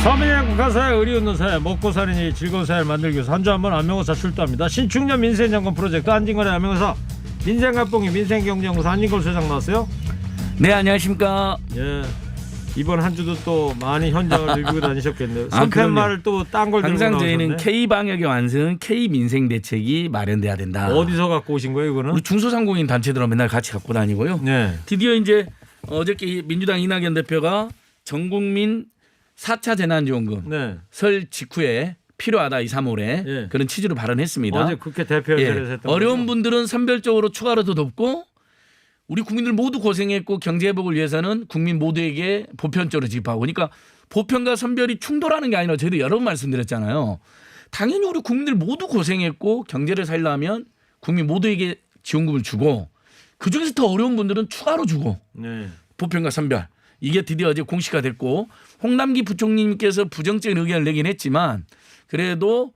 서민의 국가사회 의리없는 사회 먹고 사느니 즐거운 사회를 만들기 위해서 한 주 한 번 안면고사 출두합니다. 신축년 민생점검 프로젝트 안진걸의 안면고사 민생갑봉이 민생경제연구소 안진걸 소장 나왔어요. 네, 안녕하십니까. 예, 이번 한 주도 또 많이 현장을 일구고 다니셨겠네요. 아, 선팻말을 또 딴 걸 들고 항상 나오셨네. 저희는 K방역의 완승, K민생대책이 마련돼야 된다. 어디서 갖고 오신 거예요 이거는? 우리 중소상공인 단체들하고 맨날 같이 갖고 다니고요. 네. 드디어 이제 어저께 민주당 이낙연 대표가 전국민 4차 재난지원금 네. 설 직후에 필요하다 2, 3월에 예. 그런 취지로 발언했습니다. 어제 국회 대표연설에서 예. 했던 어려운 거죠? 분들은 선별적으로 추가로 더 돕고 우리 국민들 모두 고생했고 경제 회복을 위해서는 국민 모두에게 보편적으로 지급하고 그러니까 보편과 선별이 충돌하는 게 아니라 저희도 여러 번 말씀드렸잖아요. 당연히 우리 국민들 모두 고생했고 경제를 살려면 국민 모두에게 지원금을 주고 그중에서 더 어려운 분들은 추가로 주고 네. 보편과 선별. 이게 드디어 어제 공시가 됐고 홍남기 부총리님께서 부정적인 의견을 내긴 했지만 그래도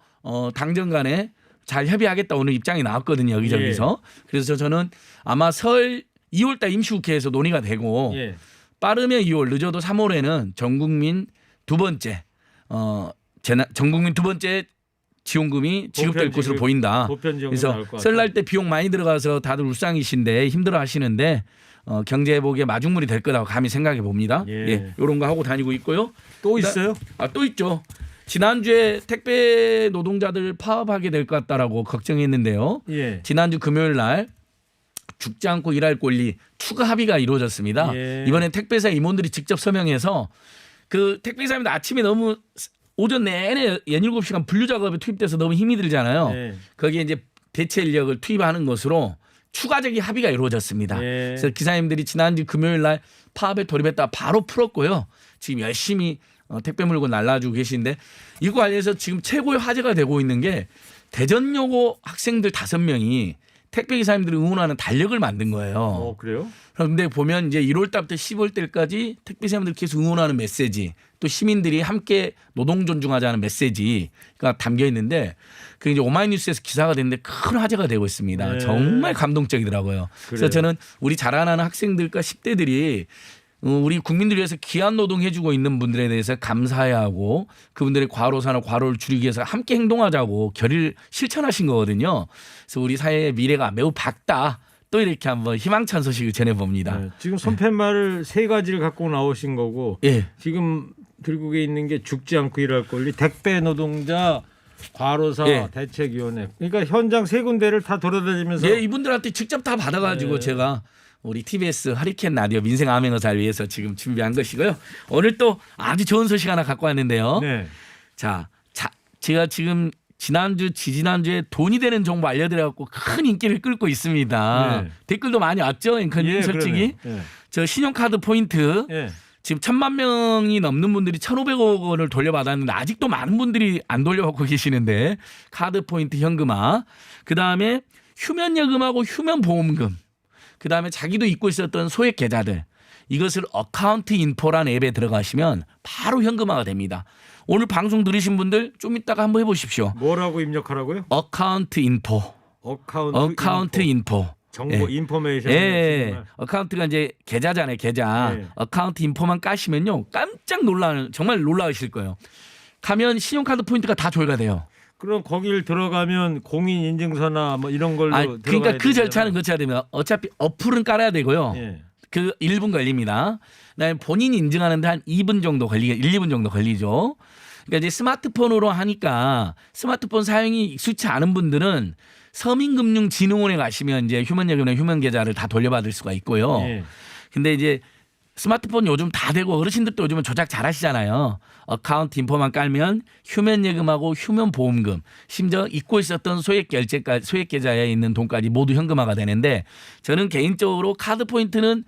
당정 간에 잘 협의하겠다 오늘 입장이 나왔거든요. 여기저기서. 그래서 저는 아마 설 2월 달 임시국회에서 논의가 되고 예. 빠르면 2월 늦어도 3월에는 전국민 두 번째 전국민 두 번째 지원금이 지급될 보편 것으로 지급, 보인다. 보편 지원금 그래서 나올 것 같아요. 설날 때 비용 많이 들어가서 다들 울상이신데 힘들어 하시는데 경제 회복의 마중물이 될 거라고 감히 생각해 봅니다. 예. 이런 거 하고 다니고 있고요. 또 있어요? 또 있죠. 지난주에 택배 노동자들 파업하게 될 것 같다라고 걱정했는데요. 예. 지난주 금요일 날 죽지 않고 일할 권리 추가 합의가 이루어졌습니다. 예. 이번엔 택배사 임원들이 직접 서명해서 그 택배사님들 아침에 너무 오전 내내 17시간 분류 작업에 투입돼서 너무 힘이 들잖아요. 예. 거기에 이제 대체 인력을 투입하는 것으로 추가적인 합의가 이루어졌습니다. 예. 그래서 기사님들이 지난주 금요일 날 파업에 돌입했다 바로 풀었고요. 지금 열심히 택배 물건 날라주고 계시는데 이거 관련해서 지금 최고의 화제가 되고 있는 게 대전여고 학생들 5명이 택배 기사님들이 응원하는 달력을 만든 거예요. 그래요? 그런데 보면 이제 1월 달부터 10월 달까지 택배 기사님들 계속 응원하는 메시지 또 시민들이 함께 노동 존중하자는 메시지가 담겨 있는데 그게 이제 오마이뉴스에서 기사가 됐는데 큰 화제가 되고 있습니다. 네. 정말 감동적이더라고요. 그래서 그래요. 저는 우리 자라나는 학생들과 10대들이 우리 국민들 위해서 귀한 노동 해주고 있는 분들에 대해서 감사해야 하고 그분들의 과로사나 과로를 줄이기 위해서 함께 행동하자고 결의를 실천하신 거거든요. 그래서 우리 사회의 미래가 매우 밝다. 또 이렇게 한번 희망찬 소식을 전해봅니다. 네. 지금 손팻말을 세 가지를 갖고 나오신 거고 예. 지금 들고 있는 게 죽지 않고 일할 권리, 택배 노동자, 과로사 예. 대책위원회. 그러니까 현장 세 군데를 다 돌아다니면서 예, 이분들한테 직접 다 받아가지고 네. 제가 우리 TBS 하리케인 라디오 민생 암행어사를 위해서 지금 준비한 것이고요. 오늘 또 아주 좋은 소식 하나 갖고 왔는데요. 네. 자, 제가 지금 지난주, 지지난주에 돈이 되는 정보 알려드려갖고 큰 인기를 끌고 있습니다. 네. 댓글도 많이 왔죠, 앵커님 예, 솔직히. 그러네요. 저 신용카드 포인트 예. 지금 1,000만 명이 넘는 분들이 1,500억 원을 돌려받았는데 아직도 많은 분들이 안 돌려받고 계시는데 카드 포인트 현금화, 그 다음에 휴면여금하고 휴면보험금, 그 다음에 자기도 잊고 있었던 소액 계좌들 이것을 어카운트 인포라는 앱에 들어가시면 바로 현금화가 됩니다. 오늘 방송 들으신 분들 좀 이따가 한번 해보십시오. 뭐라고 입력하라고요? 어카운트 인포. 어카운트 인포. 정보 예. 인포메이션. 예. 어카운트가 이제 계좌잖아요. 계좌. 예. 어카운트 인포만 까시면요. 깜짝 놀라는 정말 놀라우실 거예요. 가면 신용카드 포인트가 다 조회가 돼요. 그럼 거길 들어가면 공인 인증서나 뭐 이런 걸로 그러니까 들어가야 그 절차는 되잖아요. 거쳐야 됩니다. 어차피 어플은 깔아야 되고요. 예. 그 1분 걸립니다. 그다음에 본인이 인증하는데 한 2분 정도 1, 2분 정도 걸리죠. 그러니까 이제 스마트폰으로 하니까 스마트폰 사용이 익숙치 않은 분들은 서민금융진흥원에 가시면 이제 휴면여금이나 휴면계좌를 다 돌려받을 수가 있고요. 예. 근데 이제 스마트폰 요즘 다 되고 어르신들도 요즘은 조작 잘 하시잖아요. 어카운트 인포만 깔면 휴면예금하고 휴면보험금 심지어 잊고 있었던 소액 계좌에 있는 돈까지 모두 현금화가 되는데 저는 개인적으로 카드 포인트는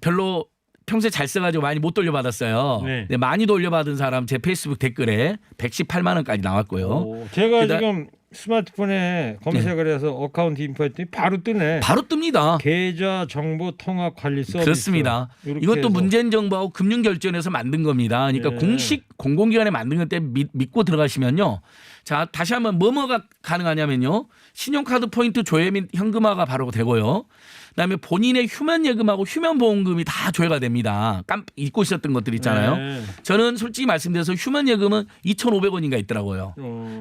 별로 평소에 잘 써가지고 많이 못 돌려받았어요. 네. 근데 많이 돌려받은 사람 제 페이스북 댓글에 118만 원까지 나왔고요. 오, 제가 그다- 지금 스마트폰에 검색을 해서 어카운트 인포 했더니 바로 뜨네. 바로 뜹니다. 계좌 정보 통합 관리 서비스. 그렇습니다. 이렇게 이것도 해서. 문재인 정부하고 금융결제원에서 만든 겁니다. 그러니까 예. 공식 공공기관에 만든 것 때문에 믿고 들어가시면요. 자, 다시 한번 뭐가 가능하냐면요. 신용카드 포인트 조회 및 현금화가 바로 되고요. 그다음에 본인의 휴면 예금하고 휴면 보험금이 다 조회가 됩니다. 잊고 있었던 것들 있잖아요. 네. 저는 솔직히 말씀드려서 휴면 예금은 2,500원인가 있더라고요.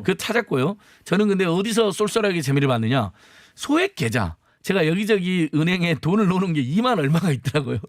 그 찾았고요. 저는 근데 어디서 쏠쏠하게 재미를 봤느냐? 소액 계좌. 제가 여기저기 은행에 돈을 넣는 게 2만 얼마가 있더라고요.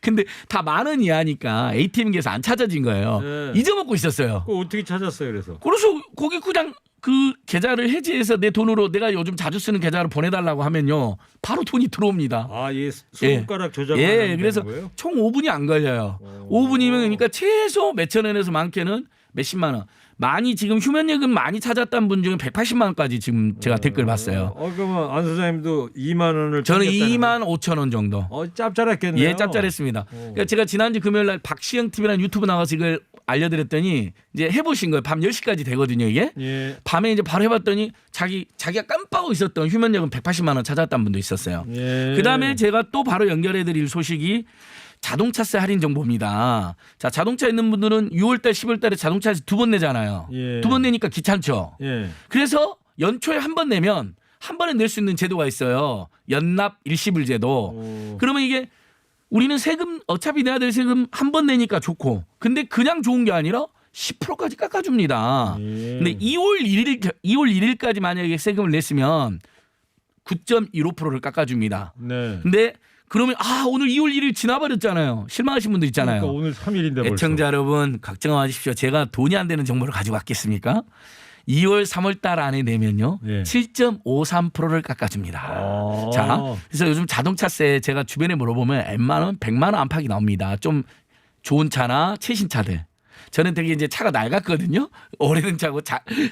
근데 다 10,000원 이하니까 ATM기에서 안 찾아진 거예요. 네. 잊어먹고 있었어요. 그거 어떻게 찾았어요, 그래서? 그래서 거기 그냥 그 계좌를 해지해서 내 돈으로 내가 요즘 자주 쓰는 계좌로 보내달라고 하면요. 바로 돈이 들어옵니다. 아, 이 손가락 조작만 예, 하면 그래서 되는 거예요? 총 5분이 안 걸려요. 오. 5분이면 그러니까 최소 몇천 원에서 많게는 몇십만 원. 많이 지금 휴면예금 많이 찾았다는 분 중에 180만 원까지 지금 제가 댓글 봤어요. 그러면 안 소장님도 2만 원을 저는 챙겼다는 2만 5천 원 정도. 짭짤했겠네요. 예, 짭짤했습니다. 그러니까 제가 지난주 금요일 날 박시영 TV라는 유튜브 나가서 이걸 알려드렸더니 이제 해보신 거예요. 밤 10시까지 되거든요, 이게. 예. 밤에 이제 바로 해봤더니 자기가 깜빡하고 있었던 휴면예금 180만 원 찾았다는 분도 있었어요. 예. 그다음에 제가 또 바로 연결해드릴 소식이 자동차세 할인 정보입니다. 자, 자동차 있는 분들은 6월달, 10월달에 자동차세 2번 내잖아요. 예. 2번 내니까 귀찮죠. 예. 그래서 연초에 한 번 내면 한 번에 낼 수 있는 제도가 있어요. 연납 일시불 제도. 그러면 이게 우리는 세금 어차피 내야 될 세금 한 번 내니까 좋고, 근데 그냥 좋은 게 아니라 10%까지 깎아줍니다. 예. 근데 2월 1일까지 만약에 세금을 냈으면 9.15%를 깎아줍니다. 네. 근데 그러면 오늘 2월 1일 지나버렸잖아요. 실망하신 분들 있잖아요. 그러니까 오늘 3일인데 벌써. 애청자 여러분 걱정 마십시오. 제가 돈이 안 되는 정보를 가지고 왔겠습니까? 2월 3월 달 안에 내면요. 예. 7.53%를 깎아줍니다. 자, 그래서 요즘 자동차세 제가 주변에 물어보면 웬만하면 100만 원 안팎이 나옵니다. 좀 좋은 차나 최신 차들. 저는 되게 이제 차가 낡았거든요. 오래된 차고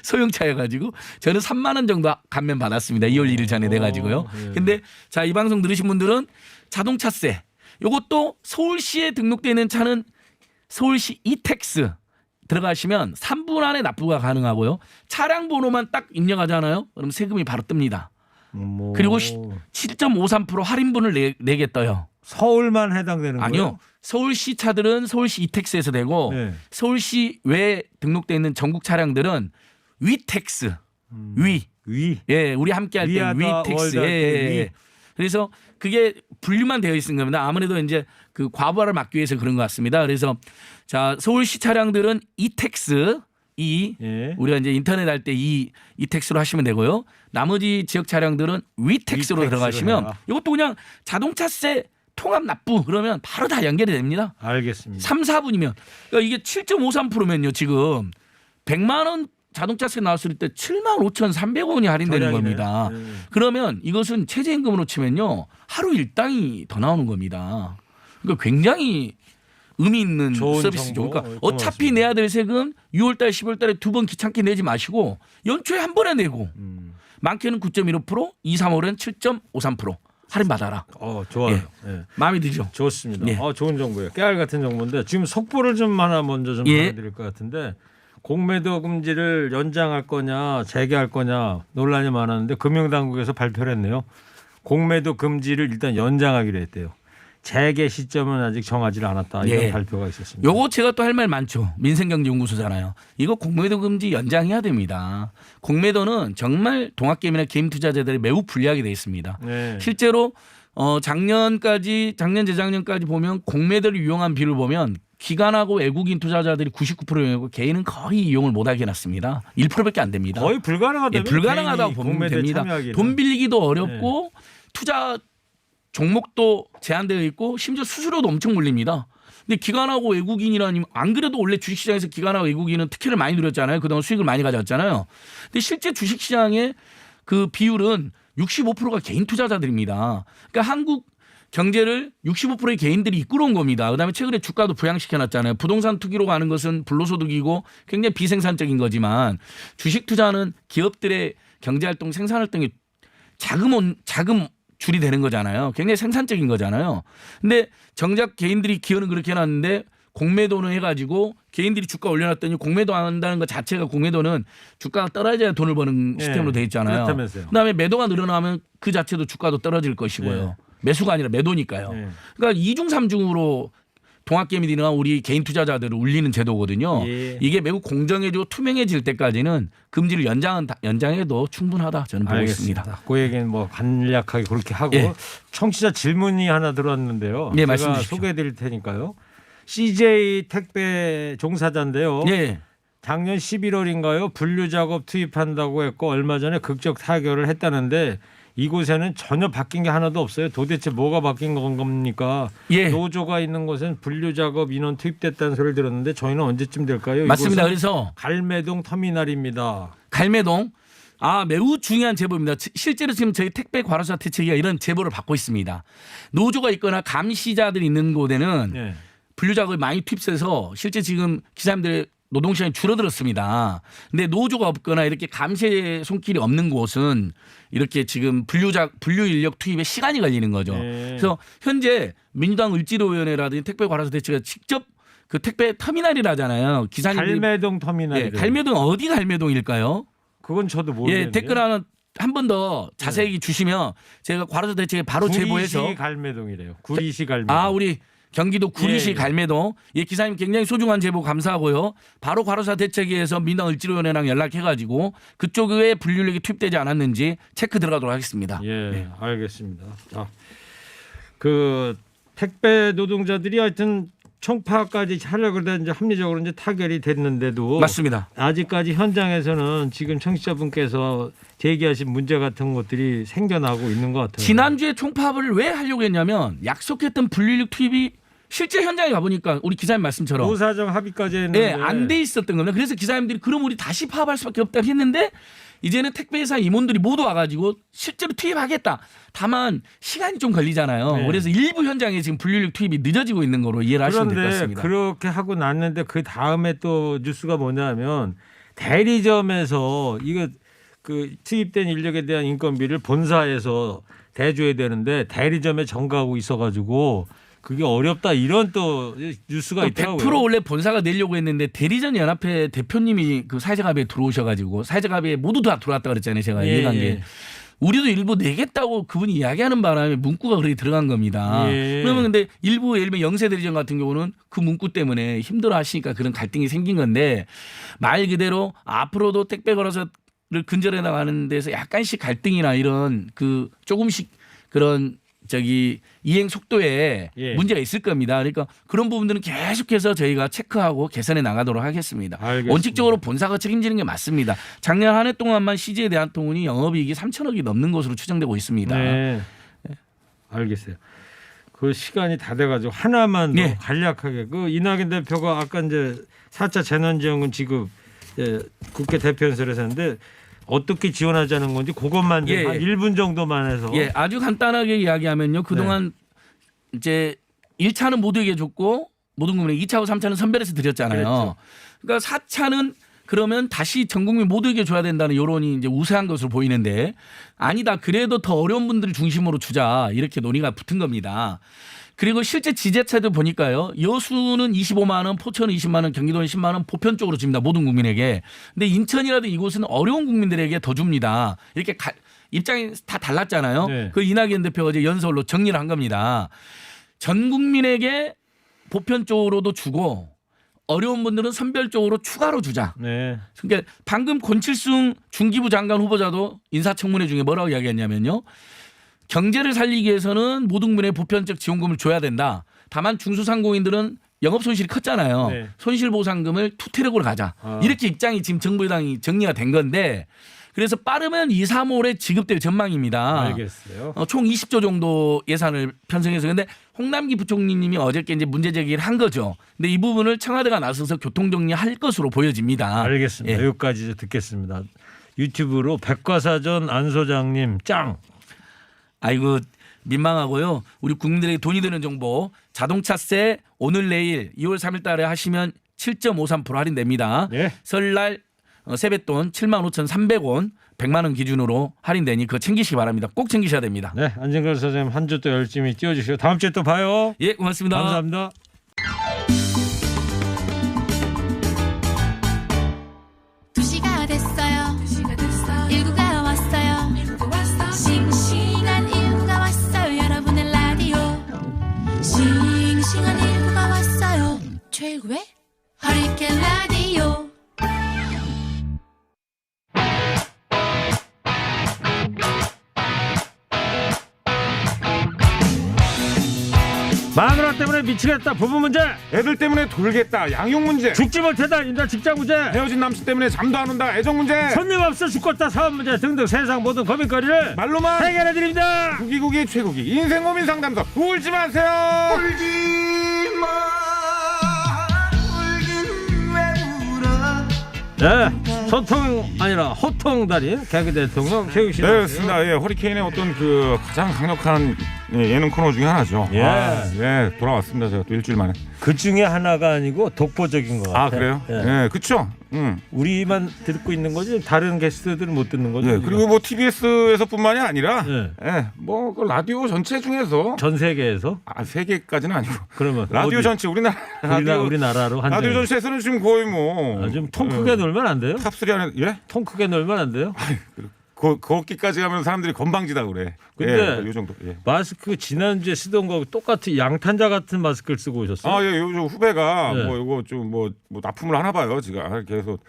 소형차여가지고 저는 3만 원 정도 감면 받았습니다. 2월 1일 전에 내가지고요. 예. 근데 자, 이 방송 들으신 분들은 자동차세 요것도 서울시에 등록되어 있는 차는 서울시 이택스 들어가시면 3분 안에 납부가 가능하고요. 차량 번호만 딱 입력하잖아요. 그럼 세금이 바로 뜹니다. 그리고 7.53% 할인분을 내게 떠요. 서울만 해당되는 거예요? 아니요. 서울시 차들은 서울시 이택스에서 되고 네. 서울시 외에 등록되어 있는 전국 차량들은 위택스. 위. 예, 우리 함께 할 때 위하다, 위택스. 월드 할 예, 때 예. 위. 그래서 그게 분류만 되어 있는 겁니다. 아무래도 이제 그 과부하를 막기 위해서 그런 것 같습니다. 그래서 자, 서울시 차량들은 이택스 예. 우리가 이제 인터넷 할 때 이택스로 하시면 되고요. 나머지 지역 차량들은 위택스로 위택스로 들어가시면 해라. 이것도 그냥 자동차세 통합 납부 그러면 바로 다 연결이 됩니다. 알겠습니다. 3, 4분이면 그러니까 이게 7.53%면요. 지금 100만 원 자동차세 나왔을 때 75,300원이 할인되는 절약이네. 겁니다. 그러면 이것은 최저임금으로 치면요. 하루 일당이 더 나오는 겁니다. 그러니까 굉장히 의미 있는 좋은 서비스죠. 정보. 그러니까 어차피 내야 될 세금 6월달, 10월달에 2번 귀찮게 내지 마시고 연초에 한 번에 내고 많게는 9.15%, 2, 3월은 7.53% 할인 받아라. 좋아요. 예. 마음에 들죠? 좋습니다. 예. 좋은 정보예요. 깨알 같은 정보인데 지금 속보를 좀 하나 먼저 좀 예. 보내드릴 것 같은데 공매도 금지를 연장할 거냐 재개할 거냐 논란이 많았는데 금융당국에서 발표를 했네요. 공매도 금지를 일단 연장하기로 했대요. 재개 시점은 아직 정하지를 않았다. 이런 예. 발표가 있었습니다. 요거 제가 또 할 말 많죠. 민생경제연구소잖아요. 이거 공매도 금지 연장해야 됩니다. 공매도는 정말 동학개미나 개인 투자자들이 매우 불리하게 돼 있습니다. 네. 실제로 작년 재작년까지 보면 공매도를 이용한 비율을 보면 기관하고 외국인 투자자들이 99% 이용하고 개인은 거의 이용을 못하게 해놨습니다. 1%밖에 안 됩니다. 거의 불가능하다면 불가능하다고 보면 됩니다. 돈 빌리기도 어렵고 투자 종목도 제한되어 있고 심지어 수수료도 엄청 물립니다. 근데 기관하고 외국인이라니 안 그래도 원래 주식시장에서 기관하고 외국인은 특혜를 많이 누렸잖아요. 그동안 수익을 많이 가져왔잖아요. 근데 실제 주식시장의 그 비율은 65%가 개인 투자자들입니다. 그러니까 한국 경제를 65%의 개인들이 이끌어온 겁니다. 그다음에 최근에 주가도 부양시켜놨잖아요. 부동산 투기로 가는 것은 불로소득이고 굉장히 비생산적인 거지만 주식 투자는 기업들의 경제활동, 생산활동이 자금 줄이 되는 거잖아요. 굉장히 생산적인 거잖아요. 근데 정작 개인들이 기여는 그렇게 해놨는데 공매도는 해가지고 개인들이 주가 올려놨더니 공매도 한다는 것 자체가 공매도는 주가가 떨어져야 돈을 버는 시스템으로 돼 있잖아요. 그렇다면서요. 그다음에 매도가 늘어나면 그 자체도 주가도 떨어질 것이고요. 매수가 아니라 매도니까요. 그러니까 2중 3중으로 동학개미들이나 우리 개인 투자자들을 울리는 제도거든요. 예. 이게 매우 공정해지고 투명해질 때까지는 금지를 연장해도 충분하다 저는 보고 있습니다. 알겠습니다. 그 얘기는 뭐 간략하게 그렇게 하고 예. 청취자 질문이 하나 들어왔는데요. 네, 제가 말씀해 주십시오. 소개해드릴 테니까요. CJ 택배 종사자인데요. 예. 작년 11월인가요? 분류 작업 투입한다고 했고 얼마 전에 극적 타결을 했다는데 이곳에는 전혀 바뀐 게 하나도 없어요. 도대체 뭐가 바뀐 겁니까? 예. 노조가 있는 곳은 분류 작업 인원 투입됐다는 소리를 들었는데 저희는 언제쯤 될까요? 맞습니다. 이곳은 그래서 갈매동 터미널입니다. 갈매동 매우 중요한 제보입니다. 실제로 지금 저희 택배 과로사 대책위가 이런 제보를 받고 있습니다. 노조가 있거나 감시자들이 있는 곳에는 네. 분류 작업이 많이 투입돼서 실제 지금 기사님들의 노동 시간이 줄어들었습니다. 근데 노조가 없거나 이렇게 감시의 손길이 없는 곳은 이렇게 지금 분류 인력 투입에 시간이 걸리는 거죠. 네. 그래서 현재 민주당 을지로위원회라든지 택배 과로사 대책위가 직접 그 택배 터미널이라잖아요. 기사님들이 갈매동 터미널. 예, 갈매동 어디 갈매동일까요? 그건 저도 모르겠는데. 예, 댓글 하나 한 번 더 자세히 주시면 제가 과로사 대책에 바로 제보해서 구리시 갈매동이래요. 구리시 갈매동. 우리 경기도 구리시 예, 예. 갈매동 기사님 굉장히 소중한 제보 감사하고요. 바로 과로사 대책위에서 민당 을지로위원회랑 연락해가지고 그쪽에 분류력이 투입되지 않았는지 체크 들어가도록 하겠습니다. 예, 알겠습니다. 자, 그 택배 노동자들이 하여튼 총파까지 하려고 그러다 이제 합리적으로 이제 타결이 됐는데도 맞습니다. 아직까지 현장에서는 지금 청취자분께서 제기하신 문제 같은 것들이 생겨나고 있는 것 같아요. 지난주에 총파업을 왜 하려고 했냐면 약속했던 분류력 투입이 실제 현장에 가보니까 우리 기사님 말씀처럼 노사정 합의까지 했는데 예, 안 돼 있었던 겁니다. 그래서 기사님들이 그럼 우리 다시 파업할 수밖에 없다 했는데 이제는 택배회사 임원들이 모두 와가지고 실제로 투입하겠다. 다만 시간이 좀 걸리잖아요. 네. 그래서 일부 현장에 지금 분류력 투입이 늦어지고 있는 거로 이해를 하시면 될 것 그런데 같습니다. 그렇게 하고 났는데 그 다음에 또 뉴스가 뭐냐면 대리점에서 이거 그 투입된 인력에 대한 인건비를 본사에서 대줘야 되는데 대리점에 전가하고 있어가지고 그게 어렵다 이런 또 뉴스가 또 있더라고요. 100% 원래 본사가 내려고 했는데 대리점 연합회 대표님이 그 사회자갑에 들어오셔가지고 사회자갑에 모두 다 들어왔다 그랬잖아요. 제가 예, 이해한 예. 게. 우리도 일부 내겠다고 그분이 이야기하는 바람에 문구가 그렇게 들어간 겁니다. 예. 그러면 근데 일부 예를 들면 영세 대리점 같은 경우는 그 문구 때문에 힘들어 하시니까 그런 갈등이 생긴 건데 말 그대로 앞으로도 택배 걸어서를 근절해 나가는 데서 약간씩 갈등이나 이런 그 조금씩 그런 이행 속도에 예. 문제가 있을 겁니다. 그러니까 그런 부분들은 계속해서 저희가 체크하고 개선해 나가도록 하겠습니다. 알겠습니다. 원칙적으로 본사가 책임지는 게 맞습니다. 작년 한 해 동안만 CJ 대한통운이 영업이익이 3천억이 넘는 것으로 추정되고 있습니다. 네. 알겠어요. 그 시간이 다 돼가지고 하나만 더 예. 간략하게 그 이낙연 대표가 아까 이제 4차 재난지원금 지급 국회 대표연설에서 했는데 어떻게 지원하자는 건지 그것만 예, 한 예. 1분 정도만 해서 예, 아주 간단하게 이야기하면요. 그동안 이제 1차는 모두에게 줬고 모든 국민에게 2차하고 3차는 선별해서 드렸잖아요. 그랬죠. 그러니까 4차는 그러면 다시 전 국민 모두에게 줘야 된다는 여론이 이제 우세한 것으로 보이는데 아니다. 그래도 더 어려운 분들을 중심으로 주자. 이렇게 논의가 붙은 겁니다. 그리고 실제 지자체도 보니까요. 여수는 25만 원, 포천은 20만 원, 경기도는 10만 원 보편적으로 줍니다. 모든 국민에게. 근데 인천이라든 이곳은 어려운 국민들에게 더 줍니다. 이렇게 입장이 다 달랐잖아요. 네. 그 이낙연 대표가 이제 연설로 정리를 한 겁니다. 전 국민에게 보편적으로도 주고 어려운 분들은 선별적으로 추가로 주자. 네. 그러니까 방금 권칠승 중기부 장관 후보자도 인사청문회 중에 뭐라고 이야기했냐면요. 경제를 살리기 위해서는 모든 분의 보편적 지원금을 줘야 된다. 다만 중소상공인들은 영업 손실이 컸잖아요. 네. 손실보상금을 투트랙으로 가자. 이렇게 입장이 지금 정부 여당이 정리가 된 건데 그래서 빠르면 2, 3월에 지급될 전망입니다. 알겠어요. 총 20조 정도 예산을 편성해서 근데 홍남기 부총리님이 어저께 이제 문제 제기를 한 거죠. 근데 이 부분을 청와대가 나서서 교통 정리할 것으로 보여집니다. 알겠습니다. 예. 여기까지 이제 듣겠습니다. 유튜브로 백과사전 안 소장님 짱. 아이고 민망하고요. 우리 국민들에게 돈이 되는 정보 자동차세 오늘 내일 2월 3일 달에 하시면 7.53% 할인됩니다. 네. 설날 세뱃돈 75,300원 100만 원 기준으로 할인되니 그거 챙기시기 바랍니다. 꼭 챙기셔야 됩니다. 네, 안진걸 선생님 한 주 또 열심히 띄워주시고 다음 주에 또 봐요. 예, 고맙습니다. 감사합니다. 2시가 됐어요. 1구가 왔어요. 싱싱한 1구가 왔어요. 여러분의 라디오 싱싱한 1구가 왔어요. 최일구의 허리케인 라디오. 마누라 때문에 미치겠다 부부 문제, 애들 때문에 돌겠다 양육 문제, 죽지 못하다 인자 직장 문제, 헤어진 남친 때문에 잠도 안 온다 애정 문제, 손님 없어 죽겠다 사업 문제 등등 세상 모든 고민거리를 말로만 해결해드립니다. 국기국기 최국기 인생 고민 상담소. 울지 마세요. 울지 마. 울긴 왜 울어. 네, 소통 아니라 호통 달인 개그 대통령 최욱 씨. 네, 그렇습니다. 예, 허리케인의 어떤 그 가장 강력한 예능 코너 중에 하나죠. 예. 예, 돌아왔습니다. 제가 또 일주일 만에. 그 중에 하나가 아니고 독보적인 것 같아요. 아, 그래요? 예. 예, 그쵸. 우리만 듣고 있는 거지 다른 게스트들은 못 듣는 거죠. 예, 그리고 뭐 TBS에서뿐만이 아니라 예. 예, 뭐 그 라디오 전체 중에서 전 세계에서 세계까지는 아니고 그러면 라디오 어디? 전체 우리나라 우리나라로 한 라디오 전체에서는 지금 거의 뭐 좀 통 크게 놀면 안 돼요? 탑3 안에 예? 통 크게 놀면 안 돼요? 거기까지 가면 사람들이 건방지다 그래. 근데 예, 요 정도. 예. 마스크 지난주에 쓰던 거 똑같이 양탄자 같은 마스크를 쓰고 오셨어요? 아, 예, 요즘 후배가 네. 뭐 이거 좀 뭐 납품을 하나 봐요. 지가 계속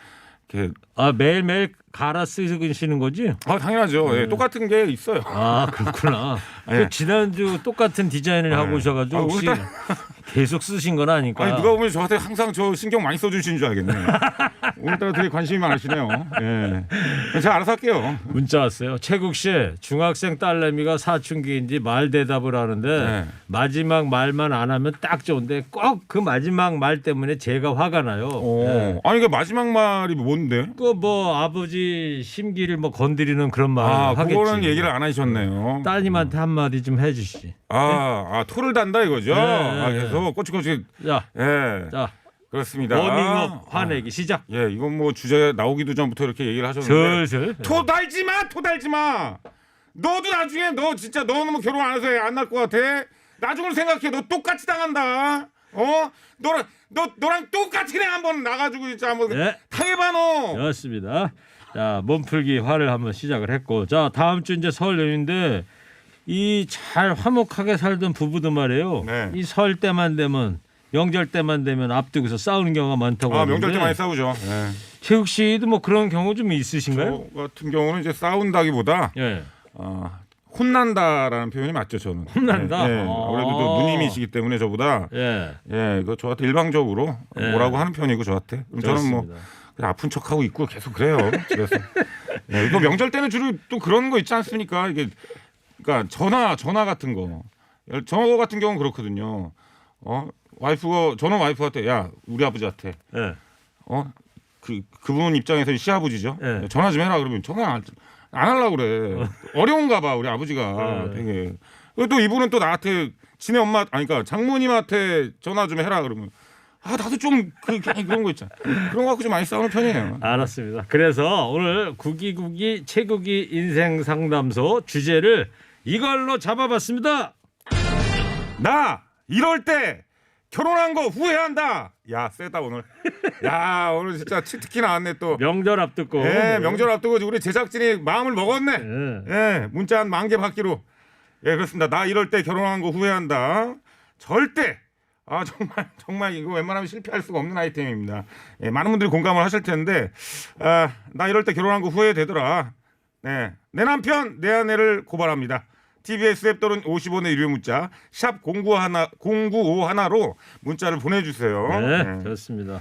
이렇게. 아 매일매일 갈아 쓰시는 거지? 아, 당연하죠. 예, 똑같은 게 있어요. 아 그렇구나. 예. 그 지난주 똑같은 디자인을 하고 오셔가지고 혹시 계속 쓰신 건 아니까. 아니 누가 보면 저한테 항상 저 신경 많이 써주시는 줄 알겠네. 오늘따라 되게 관심이 많으시네요. 예, 제가 알아서 할게요. 문자 왔어요. 최국 씨 중학생 딸내미가 사춘기인지 말 대답을 하는데 네. 마지막 말만 안 하면 딱 좋은데 꼭 그 마지막 말 때문에 제가 화가 나요. 네. 아니 그 마지막 말이 뭔데? 그 뭐 아버지 심기를 뭐 건드리는 그런 말 하겠지. 그거는 얘기를 안 하셨네요. 따님한테 한마디 좀 해주시. 토를 단다 이거죠. 네. 그래서 꼬치꼬치. 자, 예, 자 그렇습니다. 워밍업 화내기 시작. 예, 이건 뭐 주제 나오기도 전부터 이렇게 얘기를 하셨는데. 슬슬. 토 달지 마, 토 달지 마. 너도 나중에 너 진짜 너는 뭐 결혼 안 해서 안 날 것 같아? 나중을 생각해. 너 똑같이 당한다. 너랑 똑같이 그냥 한번 나가지고 진짜 한번 네. 당해봐 너. 좋습니다. 자 몸풀기 화를 한번 시작을 했고 자 다음 주 이제 설 연휴인데 이 잘 화목하게 살던 부부도 말이에요. 네. 이 설 때만 되면 명절 때만 되면 앞두고서 싸우는 경우가 많다고 하는데 명절 때 많이 싸우죠. 예. 최욱 씨도 뭐 그런 경우 좀 있으신가요? 저 같은 경우는 이제 싸운다기보다 예. 혼난다라는 표현이 맞죠, 저는. 혼난다? 예, 예. 아무래도 또 누님이시기 때문에 저보다 예. 그 저한테 일방적으로 예. 뭐라고 하는 편이고 저한테. 그럼 저는 뭐 그냥 아픈 척하고 있고 계속 그래요. 집에서. 예, 이거 명절 때는 주로 또 그런 거 있지 않습니까? 이게 그러니까 전화 같은 거. 전화 같은 경우는 그렇거든요. 저는 와이프한테 야 우리 아버지한테 예. 그분 입장에서 시아버지죠. 예. 전화 좀 해라 그러면 전화 안 하려고 그래. 어려운가 봐 우리 아버지가 되게. 또 이분은 또 나한테 지네 엄마 그러니까 장모님한테 전화 좀 해라 그러면 나도 좀 그런 거 있잖아. 그런 거 갖고 좀 많이 싸우는 편이에요. 알았습니다. 그래서 오늘 국기국기 최국기 인생 상담소 주제를 이걸로 잡아봤습니다. 나 이럴 때 결혼한 거 후회한다. 야 세다 오늘. 야 오늘 진짜 치트키 나왔네 또. 명절 앞두고. 예, 명절 앞두고 우리 제작진이 마음을 먹었네. 예, 문자 한 10,000개 받기로. 예, 그렇습니다. 나 이럴 때 결혼한 거 후회한다. 절대. 정말 이거 웬만하면 실패할 수가 없는 아이템입니다. 예, 많은 분들이 공감을 하실 텐데, 나 이럴 때 결혼한 거 후회되더라. 네, 내 남편, 내 아내를 고발합니다. TBS 앱 또는 50원의 유료 문자 샵 0951로 문자를 보내주세요. 네, 좋습니다.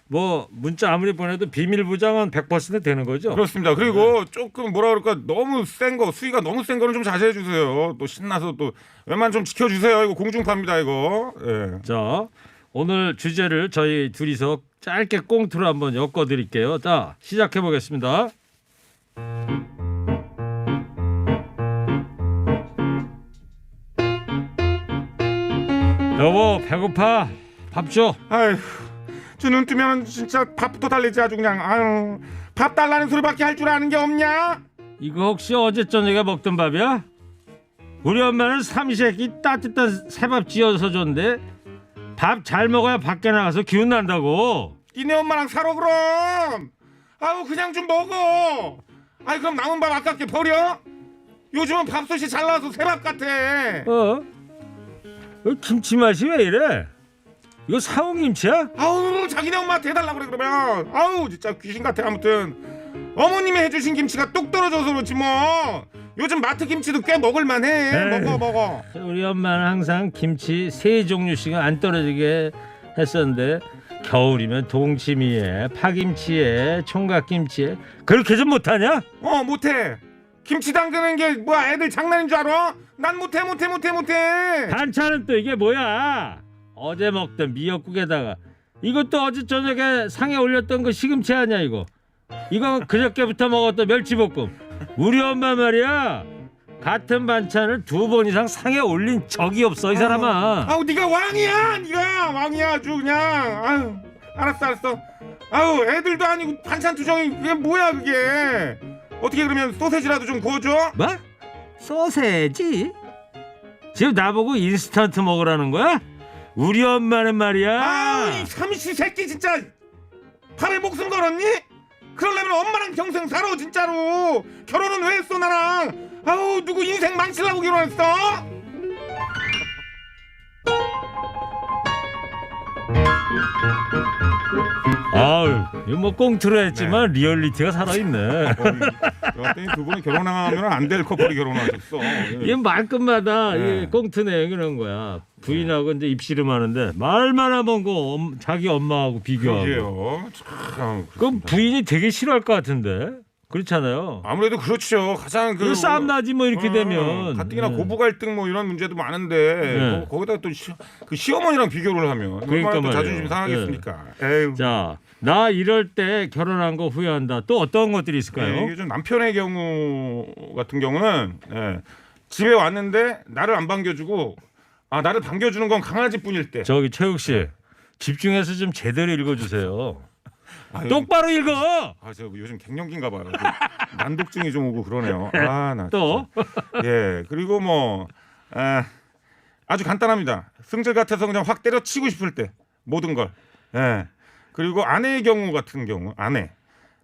뭐 문자 아무리 보내도 비밀 보장은 100% 되는 거죠? 그렇습니다. 그리고 조금 뭐라 그럴까 너무 센 거, 수위가 너무 센 거는 좀 자제해 주세요. 또 신나서 또 웬만 좀 지켜주세요. 이거 공중파입니다 이거. 예. 자, 오늘 주제를 저희 둘이서 짧게 꽁트로 한번 엮어드릴게요. 자, 시작해 보겠습니다. 여보 배고파 밥 줘. 아휴, 저 눈 뜨면 진짜 밥부터 달리지 아주 그냥. 아유, 밥 달라는 소리밖에 할 줄 아는 게 없냐? 이거 혹시 어제 저녁에 먹던 밥이야? 우리 엄마는 삼시세끼 따뜻한 새밥 지어서 줬는데 밥 잘 먹어야 밖에 나가서 기운 난다고. 니네 엄마랑 살아 그럼. 아우 그냥 좀 먹어. 아이 그럼 남은 밥 아깝게 버려? 요즘은 밥솥이 잘 나와서 새밥 같아. 김치 맛이 왜 이래? 이거 사온 김치야? 아우 자기네 엄마한테 해달라고 그래 그러면. 아우 진짜 귀신 같아. 아무튼 어머님이 해주신 김치가 뚝 떨어져서 그렇지 뭐. 요즘 마트 김치도 꽤 먹을만해. 에이. 먹어. 우리 엄마는 항상 김치 3종류씩은 안 떨어지게 했었는데 겨울이면 동치미에 파김치에 총각김치에 그렇게 좀 못하냐? 못해. 김치 담그는 게 뭐야 애들 장난인 줄 알아? 난 못해. 반찬은 또 이게 뭐야? 어제 먹던 미역국에다가 이것도 어제 저녁에 상에 올렸던 거 시금치 아니야 이거? 이거 그저께부터 먹었던 멸치볶음. 우리 엄마 말이야 같은 반찬을 2번 이상 상에 올린 적이 없어 이 사람아. 아우 네가 왕이야. 네가 왕이야 아주 그냥. 아유 알았어. 아우 애들도 아니고 반찬 투정이 그게 뭐야 그게. 어떻게 그러면 소세지라도 좀 구워줘? 뭐? 소세지? 지금 나보고 인스턴트 먹으라는 거야? 우리 엄마는 말이야. 아우 이 삼시 새끼 진짜. 밥에 목숨 걸었니? 그러려면 엄마랑 평생 살아 진짜로. 결혼은 왜 했어 나랑? 아우 누구 인생 망치려고 결혼했어? 아유, 이거 뭐 꽁트로 했지만 리얼리티가 살아있네. 여하튼 두 분이 결혼하면 안 될 커플이 결혼하셨어. 이게 말끝마다 네. 이 꽁트 내용이 그런 거야. 부인하고 이제 입씨름하는데 말만 하면 자기 엄마하고 비교하고. 그러게요. 참. 그럼 부인이 되게 싫어할 것 같은데. 그렇잖아요. 아무래도 그렇죠. 가장 그 싸움 나지 뭐 이렇게 되면. 가뜩이나 네. 고부 갈등 뭐 이런 문제도 많은데 네. 거기다가 또 그 시어머니랑 비교를 하면 그러니까 얼마나 또 말이에요. 자존심 상하겠습니까? 에휴. 자, 나 이럴 때 결혼한 거 후회한다. 또 어떤 것들이 있을까요? 이게 좀 남편의 경우 같은 경우는 집에 왔는데 나를 안 반겨주고 나를 반겨주는 건 강아지뿐일 때. 저기 최욱 씨 집중해서 좀 제대로 읽어주세요. 아, 똑바로 읽어. 저 요즘 갱년기인가 봐요. 난독증이 좀 오고 그러네요. 나 또 그리고 뭐 아주 간단합니다. 승질 같아서 그냥 확 때려치고 싶을 때 모든 걸. 그리고 아내의 경우 같은 경우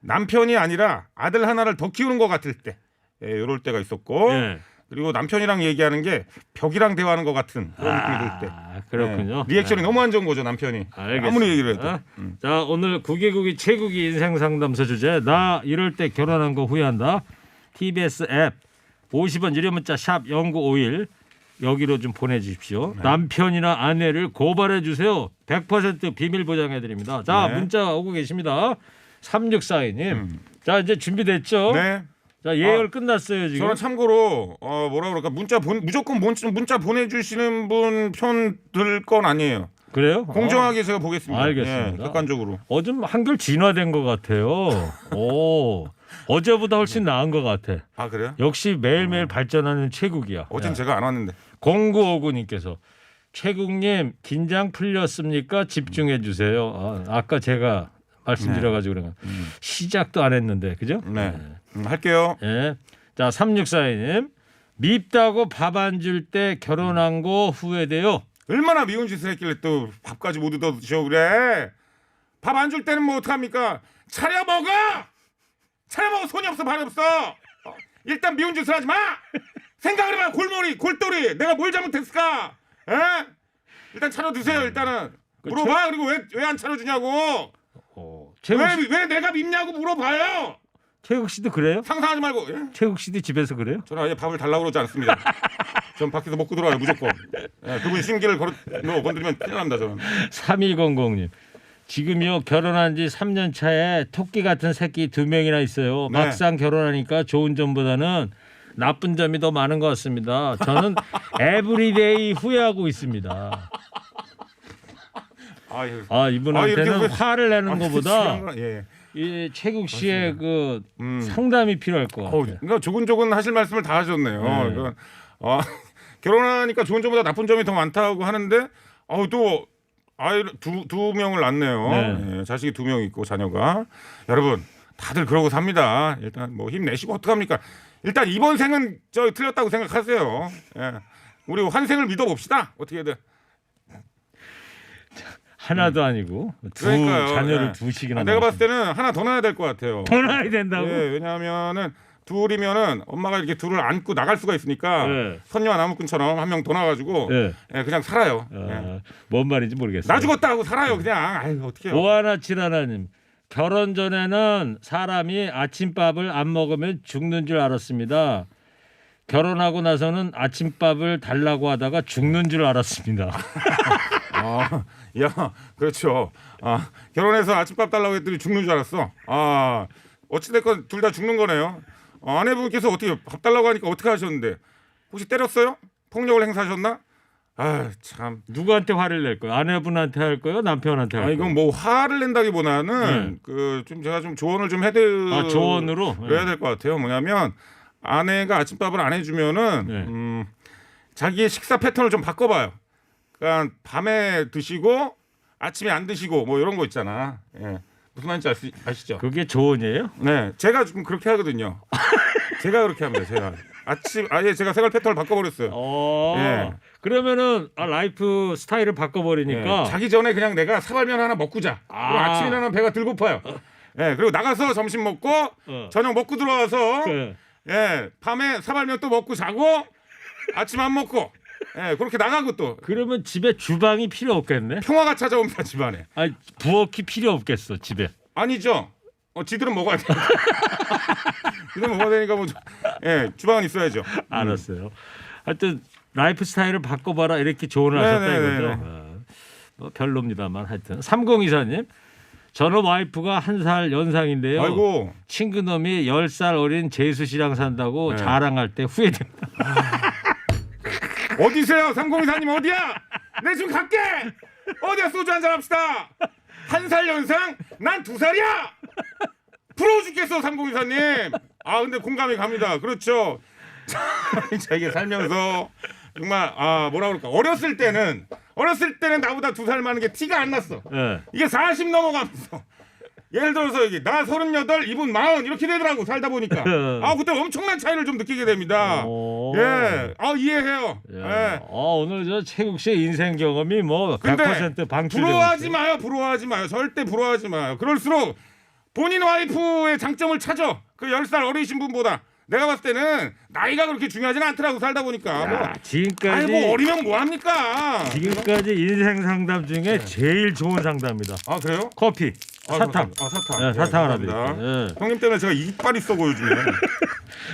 남편이 아니라 아들 하나를 더 키우는 것 같을 때 이럴 때가 있었고 예. 그리고 남편이랑 얘기하는 게 벽이랑 대화하는 것 같은 그런 느낌이 들 때. 그렇군요. 리액션이 너무 안 좋은 거죠 남편이. 알겠습니다. 아무리 얘기를 해도. 자, 오늘 국기국기 최국이 인생 상담소 주제 나 이럴 때 결혼한 거 후회한다. TBS 앱 50원 유료 문자 샵 0951 여기로 좀 보내주십시오. 남편이나 아내를 고발해 주세요. 100% 비밀 보장해 드립니다. 자, 네. 문자 오고 계십니다. 3642님. 자, 이제 준비됐죠? 네. 자, 예열 끝났어요 지금. 저는 참고로 뭐라 그럴까 무조건 문자 보내주시는 분 편 들 건 아니에요. 그래요? 공정하게 제가 보겠습니다. 알겠습니다. 객관적으로. 좀 한결 진화된 것 같아요. 오, 어제보다 훨씬 나은 것 같아. 아 그래요? 역시 매일매일 발전하는 최국이야. 어젠 제가 안 왔는데. 0959님께서 최국님 긴장 풀렸습니까? 집중해 주세요. 아까 제가 말씀드려가지고 그런 거 시작도 안 했는데 그죠? 네. 할게요. 예. 자 3642님 밉다고 밥 안 줄 때 결혼한 거 후회돼요. 얼마나 미운 짓을 했길래 또 밥까지 못 얻어 드셔 그래. 밥 안 줄 때는 뭐 어떡합니까? 차려 먹어. 손이 없어 발이 없어. 일단 미운 짓을 하지 마. 생각을 해봐. 골똘히 내가 뭘 잘못했을까? 일단 차려 드세요. 일단은 물어봐. 그리고 왜 안 차려주냐고. 왜 내가 밉냐고 물어봐요. 최국 씨도 그래요? 상상하지 말고. 예? 최국 씨도 집에서 그래요? 저는 아예 밥을 달라고 그러지 않습니다. 전 밖에서 먹고 들어와요 무조건. 그분 심기를 건드리면 큰일 납니다 저는. 3200님 지금요 결혼한 지 3년 차에 토끼 같은 새끼 2명이나 있어요. 네. 막상 결혼하니까 좋은 점보다는 나쁜 점이 더 많은 것 같습니다. 저는 에브리데이 후회하고 있습니다. 이분한테는 이렇게 화를 내는 것보다 예. 이 최국 씨의 그 상담이 필요할 것 같아요. 그러니까 조근조근 하실 말씀을 다 하셨네요. 네. 그러니까, 결혼하니까 좋은 점보다 나쁜 점이 더 많다고 하는데 또 아이를 두 명을 낳네요. 네. 예, 자식이 2명 있고 자녀가. 여러분 다들 그러고 삽니다. 일단 뭐 힘내시고 어떡합니까? 일단 이번 생은 저 틀렸다고 생각하세요. 예. 우리 환생을 믿어봅시다. 어떻게든. 하나도 아니고 두 그러니까요. 자녀를 예. 두씩이나 내가 봤을 때는 하나 더 낳아야 될 것 같아요. 더 낳아야 된다고? 예, 왜냐하면은 둘이면은 엄마가 이렇게 둘을 안고 나갈 수가 있으니까 네. 선녀와 나무꾼처럼 한 명 더 나가지고 네. 예, 그냥 살아요. 예. 뭔 말인지 모르겠어요. 나 죽었다 하고 살아요 그냥. 아유 어떡해요. 오하나 칠하나님, 결혼 전에는 사람이 아침밥을 안 먹으면 죽는 줄 알았습니다. 결혼하고 나서는 아침밥을 달라고 하다가 죽는 줄 알았습니다. 야, 그렇죠. 결혼해서 아침밥 달라고 했더니 죽는 줄 알았어. 어찌됐건 둘 다 죽는 거네요. 아내분께서 어떻게 밥 달라고 하니까 어떻게 하셨는데? 혹시 때렸어요? 폭력을 행사하셨나? 참. 누구한테 화를 낼 거예요? 아내분한테 할 거예요? 남편한테 할 거예요? 이건 뭐 화를 낸다기보다는 그 좀 제가 좀 조언을 좀 해드려야 조언으로? 될 것 같아요. 뭐냐면 아내가 아침밥을 안 해주면은 자기의 식사 패턴을 좀 바꿔봐요. 그러니까 밤에 드시고 아침에 안 드시고 뭐 이런 거 있잖아. 예. 무슨 말인지 아시죠? 그게 조언이에요? 네, 제가 좀 그렇게 하거든요. 제가 그렇게 합니다. 제가 아예 제가 생활 패턴을 바꿔버렸어요. 예. 그러면은 라이프 스타일을 바꿔버리니까 자기 전에 그냥 내가 사발면 하나 먹고 자. 그리고 아침이라는 배가 들 고파요. 예, 그리고 나가서 점심 먹고 저녁 먹고 들어와서 밤에 사발면 또 먹고 자고 아침 안 먹고 그렇게 나가고 또 그러면 집에 주방이 필요 없겠네? 평화가 찾아옵니다 집안에. 부엌이 필요 없겠어 집에. 아니죠. 지들은 먹어야 돼. 지들은 먹어야 되니까 뭐 주방은 있어야죠. 알았어요. 하여튼 라이프 스타일을 바꿔봐라 이렇게 조언을 하셨다 이거죠. 뭐 별로입니다만 하여튼 3024님, 저는 와이프가 1살 연상인데요. 아이고. 친구놈이 10살 어린 재수 씨랑 산다고 자랑할 때 후회됩니다. 어디세요? 3024님 어디야? 내 지금 갈게. 어디야? 소주 한잔 합시다. 1살 연상? 난 2살이야. 부러워 죽겠어 3024님. 근데 공감이 갑니다. 그렇죠. 자 이게 살면서 정말 뭐라 그럴까, 어렸을 때는 나보다 2살 많은 게 티가 안 났어. 이게 40 넘어가면서 예를 들어서 이게 나 38, 이분 40 이렇게 되더라고 살다 보니까. 그때 엄청난 차이를 좀 느끼게 됩니다. 이해해요. 오늘 저 최국 씨의 인생 경험이 뭐 100% 방출되고 부러워하지 마요. 절대 부러워하지 마요. 그럴수록 본인 와이프의 장점을 찾아. 그 10살 어리신 분보다. 내가 봤을 때는 나이가 그렇게 중요하지는 않더라고 살다 보니까. 지금까지 뭐 어리면 뭐 합니까? 지금까지 인생 상담 중에 제일 좋은 상담이다. 그래요? 커피, 사탕. 사탕. 사탕 하나 드릴게요. 형님 때문에 제가 이빨이 썩어 요즘에.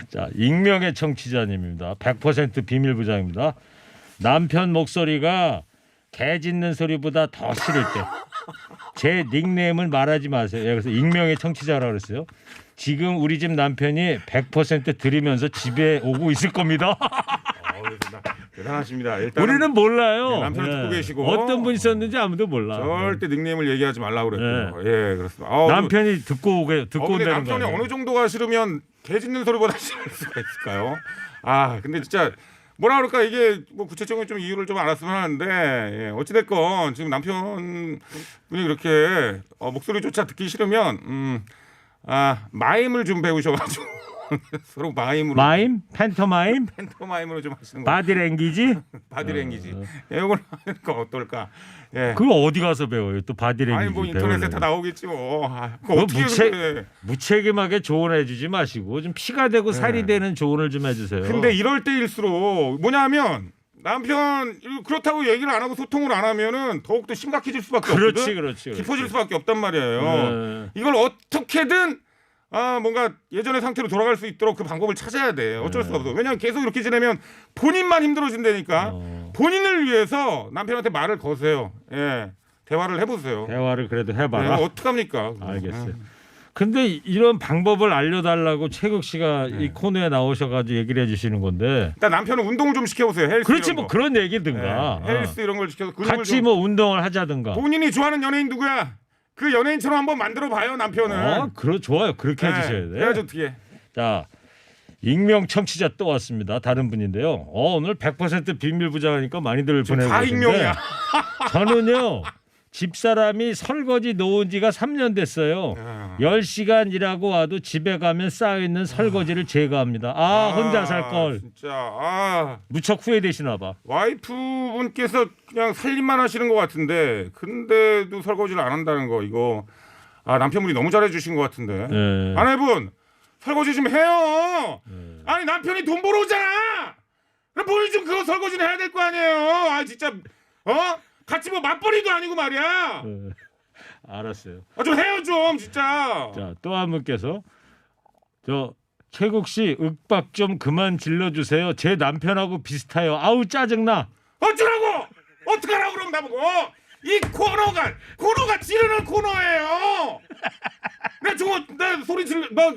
자, 익명의 청취자님입니다. 100% 비밀 부장입니다. 남편 목소리가 개 짖는 소리보다 더 싫을 때 제 닉네임을 말하지 마세요. 그래서 익명의 청취자라고 그랬어요. 지금 우리 집 남편이 100% 들으면서 집에 오고 있을 겁니다. 대단하십니다. 일단은 우리는 몰라요. 남편을 듣고 계시고 어떤 분이 썼는지 아무도 몰라. 절대 닉네임을 얘기하지 말라고 그랬고요. 그렇습니다. 남편이 듣고 온다는 거. 남편이 어느 정도가 싫으면 개 짖는 소리보다 싫을 수가 있을까요? 근데 진짜 뭐라 그럴까, 이게 뭐 구체적인 좀 이유를 좀 알았으면 하는데 어찌됐건 지금 남편분이 그렇게 목소리조차 듣기 싫으면 마임을 좀 배우셔가지고 서로 마임으로. 마임? 팬토마임? 팬토마임으로 좀 하시는 거. 바디랭귀지? 바디랭귀지. 이걸 하는 거 어떨까? 그거 어디 가서 배워요? 또 바디랭귀지. 뭐 인터넷에 다 나오겠지 뭐. 무책임하게 조언해주지 마시고 좀 피가 되고 살이 되는 조언을 좀 해주세요. 근데 이럴 때일수록 뭐냐면 남편 그렇다고 얘기를 안 하고 소통을 안 하면은 더욱더 심각해질 수밖에 없거든. 그렇지. 깊어질 수밖에 없단 말이에요. 이걸 어떻게든 뭔가 예전의 상태로 돌아갈 수 있도록 그 방법을 찾아야 돼. 어쩔 수가 없어. 왜냐하면 계속 이렇게 지내면 본인만 힘들어진다니까. 본인을 위해서 남편한테 말을 거세요. 대화를 해보세요. 대화를 그래도 해봐라. 어떡합니까? 알겠어요. 근데 이런 방법을 알려달라고 최국 씨가 이 코너에 나오셔가지고 얘기를 해주시는 건데. 일단 남편은 운동을 좀 시켜보세요. 헬스. 그렇지, 뭐 그런 얘기든가. 헬스 이런 걸 시켜서 같이 뭐 운동을 하자든가. 본인이 좋아하는 연예인 누구야? 그 연예인처럼 한번 만들어 봐요 남편은. 좋아요. 그렇게 해주셔야 돼. 해야지 어떻게. 자, 익명 청취자 또 왔습니다. 다른 분인데요. 오늘 100% 비밀 부장하니까 많이들 보내고 다 계신데. 익명이야. 저는요. 집사람이 설거지 놓은 지가 3년 됐어요. 10시간 일하고 와도 집에 가면 쌓여있는 설거지를 제거합니다. 혼자 살 걸. 진짜 무척 후회되시나 봐. 와이프분께서 그냥 살림만 하시는 것 같은데 근데도 설거지를 안 한다는 거, 이거 남편분이 너무 잘해주신 것 같은데. 아내분 설거지 좀 해요. 아니 남편이 돈 벌어오잖아. 그럼 본인 좀 그거 설거지는 해야 될 거 아니에요. 아 진짜 같이 뭐 맞벌이도 아니고 말이야. 알았어요. 좀 해요 좀 진짜. 자, 또 한 분께서 저 최국 씨 윽박 좀 그만 질러주세요. 제 남편하고 비슷해요. 아우 짜증나. 어쩌라고? 어떡하라고 그럼 나보고. 이 코너가 지르는 코너예요. 내 소리 질러 너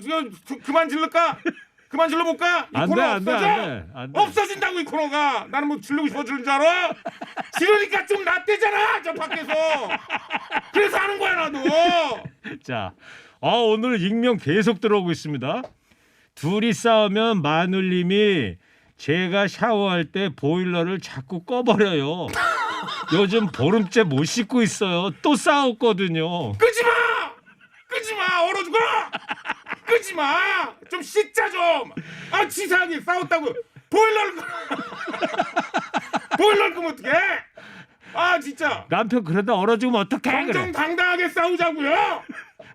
그만 질를까? 그만 질러볼까? 이 안 돼, 코너 안 돼, 없어져? 안 돼. 없어진다고 이 코너가. 나는 뭐 지르고 싶어 지르는 줄 알아? 지르니까 좀 낫대잖아 저 밖에서. 그래서 하는 거야 나도. 자, 오늘 익명 계속 들어오고 있습니다. 둘이 싸우면 마눌님이 제가 샤워할 때 보일러를 자꾸 꺼버려요. 요즘 보름째 못 씻고 있어요. 또 싸웠거든요. 끄지 마 얼어 죽어. 끄지 마. 좀 씻자 좀. 아 치사하게 싸웠다고 보일러를 끄면 어떡해? 아 진짜. 남편 그러다 얼어 죽으면 어떡해? 그래. 정정당당하게 싸우자고요.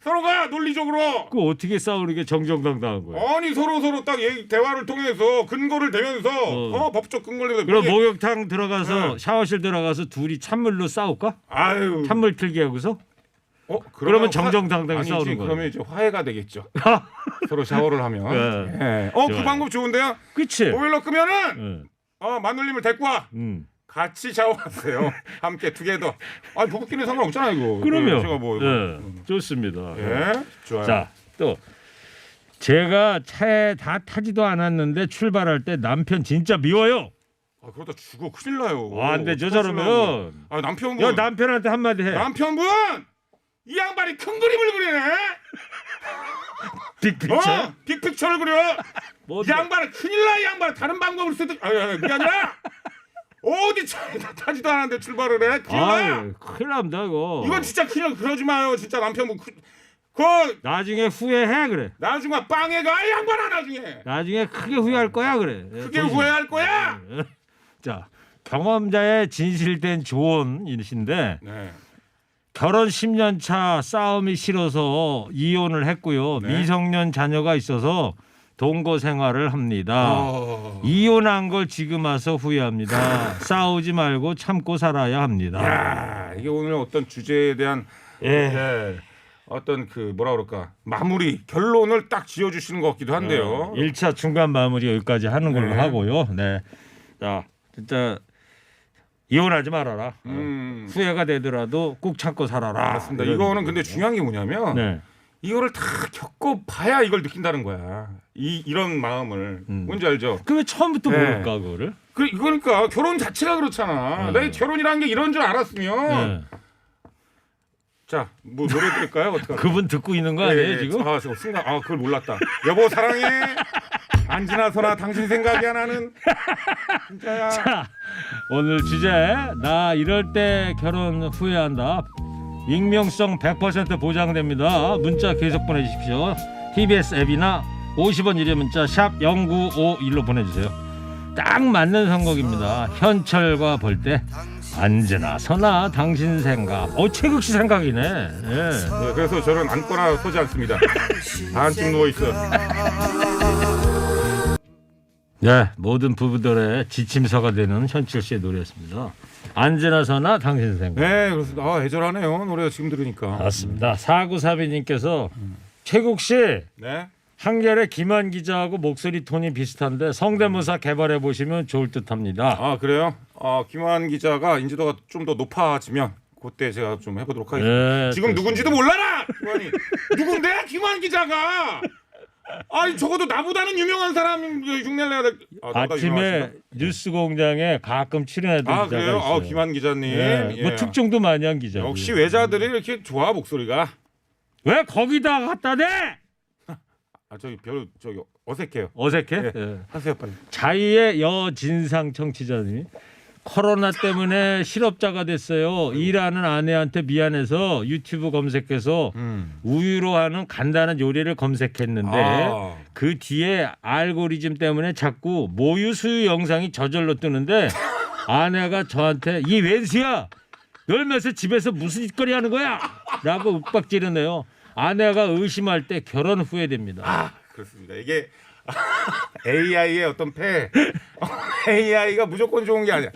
서로가 논리적으로. 그 어떻게 싸우는 게 정정당당한 거야? 아니 서로 딱 대화를 통해서 근거를 대면서 법적 근거를 대면서. 그럼 목욕탕 들어가서 샤워실 들어가서 둘이 찬물로 싸울까? 아유. 찬물 틀기 하고서? 그러면 정정당당히 싸우는 거야. 그러면 이제 화해가 되겠죠. 서로 샤워를 하면. 네. 그 좋아요. 방법 좋은데요. 그치? 보일러 끄면은 마눌님을 데리고 와. 같이 샤워하세요. 함께 투게더. 아니 부부끼리 상관없잖아 이거. 그러면 제가 뭐. 좋습니다. 예. 좋아요. 자, 또 제가 차에 다 타지도 않았는데 출발할 때 남편 진짜 미워요. 그러다 죽어 큰일 나요. 안 되죠 저러면. 남편분. 야 남편한테 한마디 해. 남편분 이 양반이 큰 그림을 그리네. 빅픽처. 빅픽처를 그려. 이 양반은 큰일 나. 이 양반은 다른 방법을 쓰든. 그게 아니라 어디 차에 다 타지도 않았는데 출발을 해. 큰일 나. 큰일 납니다 이거. 이건 진짜 큰일. 그러지 마요. 진짜 남편분 나중에 후회해 그래. 나중에 빵에 가. 이 양반아 나중에 크게 후회할 거야 그래. 크게 후회할 거야. 자, 경험자의 진실된 조언이신데 네. 결혼 10년 차 싸움이 싫어서 이혼을 했고요. 네. 미성년 자녀가 있어서 동거 생활을 합니다. 이혼한 걸 지금 와서 후회합니다. 싸우지 말고 참고 살아야 합니다. 야, 이게 오늘 어떤 주제에 대한 어떤 뭐라 그럴까 마무리 결론을 딱 지어주시는 것 같기도 한데요. 1차 중간 마무리 여기까지 하는 걸로 네. 하고요. 네, 자 진짜 이혼하지 말아라. 후회가 되더라도 꼭 참고 살아라. 맞습니다. 이거는 근데 중요한 게 뭐냐면 네. 이거를 다 겪어봐야 이걸 느낀다는 거야. 이런 마음을 뭔지 알죠? 그 왜 처음부터 네. 모를까 그거를? 그러니까 결혼 자체가 그렇잖아. 내 결혼이라는 게 이런 줄 알았으면 네. 자, 뭐 노래 들을까요? 어떡할까요? 그분 듣고 있는 거 아니에요 지금? 저 순간 그걸 몰랐다. 여보 사랑해. 안 지나서나 당신 생각이 안 나는. 진짜야. 자, 오늘 주제 나 이럴 때 결혼 후회한다. 익명성 100% 보장됩니다. 문자 계속 보내주십시오. TBS 앱이나 50원 유료 문자 샵 0951로 보내주세요. 딱 맞는 선곡입니다. 현철과 볼 때 언제나 서나 당신 생각. 최국 씨 생각이네. 예. 그래서 저는 앉거나 서지 않습니다. 한쯤 누워 있어. 네, 모든 부부들의 지침서가 되는 현철 씨의 노래였습니다. 언제나 서나 당신 생각. 네, 그렇습니다. 애절하네요. 노래가 지금 들으니까. 맞습니다. 4932님께서 최국 씨 네. 한결의 김한 기자하고 목소리 톤이 비슷한데 성대모사 개발해 보시면 좋을 듯합니다. 그래요? 김환 기자가 인지도가 좀 더 높아지면 그때 제가 좀 해보도록 하겠습니다. 네, 지금 누군지도 몰라라. 김환이 누군데? 김환 기자가. 아니 적어도 나보다는 유명한 사람 흉내를 내야 될. 아침에 뉴스공장에 가끔 출연하던 기자가 그래요? 있어요. 김환 기자님. 네, 뭐 특종도 많이 한 기자. 역시 외자들이 이렇게 좋아 목소리가. 왜 거기다 갖다 대? 저기 어색해요. 어색해? 네. 예. 하세요 빨리. 자의의 여진상 청취자님이 코로나 때문에 실업자가 됐어요. 일하는 아내한테 미안해서 유튜브 검색해서 우유로 하는 간단한 요리를 검색했는데 그 뒤에 알고리즘 때문에 자꾸 모유 수유 영상이 저절로 뜨는데 아내가 저한테 이 웬수야 열면서 집에서 무슨 짓거리 하는 거야? 라고 윽박지르네요. 아내가 의심할 때 결혼 후회됩니다. 그렇습니다. 이게 AI의 어떤 폐, AI가 무조건 좋은 게 아니야.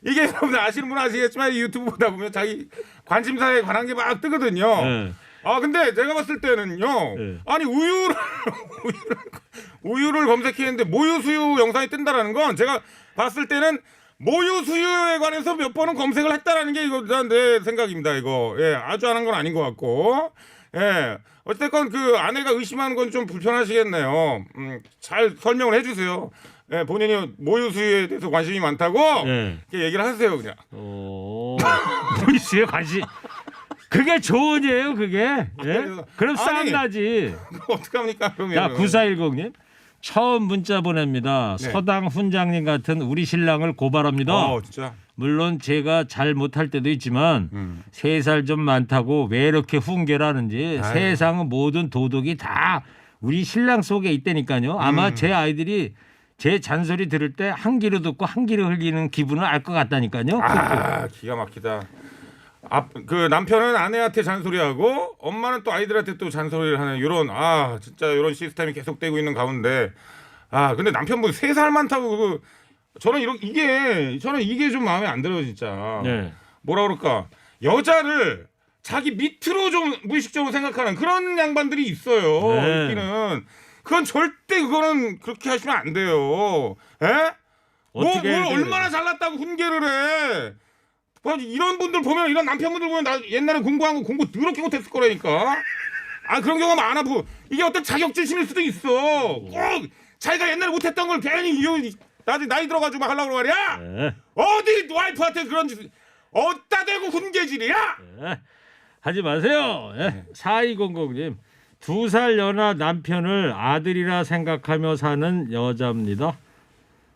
이게 여러분들 아시는 분은 아시겠지만 유튜브 보다 보면 자기 관심사에 관한 게 막 뜨거든요. 네. 아 근데 제가 봤을 때는요. 네. 아니 우유를 검색했는데 모유 수유 영상이 뜬다라는 건 제가 봤을 때는 모유 수유에 관해서 몇 번은 검색을 했다라는 게 이거 내 생각입니다. 이거 예 아주 안 한 건 아닌 것 같고 예 어쨌든 그 아내가 의심하는 건 좀 불편하시겠네요. 잘 설명을 해주세요. 예 본인이 모유 수유에 대해서 관심이 많다고 네. 이렇게 얘기를 하세요 그냥. 보이스에 관심. 그게 조언이에요, 그게. 예? 그럼 싸움 아니, 나지. 어떡합니까 그러면? 자, 9410님. 처음 문자 보냅니다. 네. 서당 훈장님 같은 우리 신랑을 고발합니다. 진짜. 물론 제가 잘 못할 때도 있지만 3살 좀 많다고 왜 이렇게 훈계라는지 아유. 세상은 모든 도덕이 다 우리 신랑 속에 있다니까요. 아마 제 아이들이 제 잔소리 들을 때 한 귀로 듣고 한 귀로 흘리는 기분을 알 것 같다니까요. 아 기가 막히다. 그 남편은 아내한테 잔소리하고 엄마는 또 아이들한테 또 잔소리를 하는 이런 진짜 이런 시스템이 계속되고 있는 가운데 근데 남편분 3살 많다고 저는 이게 좀 마음에 안 들어요 진짜. 네. 뭐라 그럴까 여자를 자기 밑으로 좀 무의식적으로 생각하는 그런 양반들이 있어요. 네. 있기는 그건 절대 그거는 그렇게 하시면 안 돼요. 에? 어떻게 뭘 해야 얼마나 잘났다고 훈계를 해. 이런 분들 보면 이런 남편분들 보면 나 옛날에 공부한 거 공부 더럽게 못했을 거라니까. 그런 경우가 많아. 이게 어떤 자격지심일 수도 있어. 꼭 자기가 옛날에 못했던 걸 괜히 나이 들어가지고 막 하려고 말이야. 네. 어디 와이프한테 그런 짓 어디다 대고 훈계질이야. 네. 하지 마세요. 예. 4200님. 2살 연하 남편을 아들이라 생각하며 사는 여자입니다.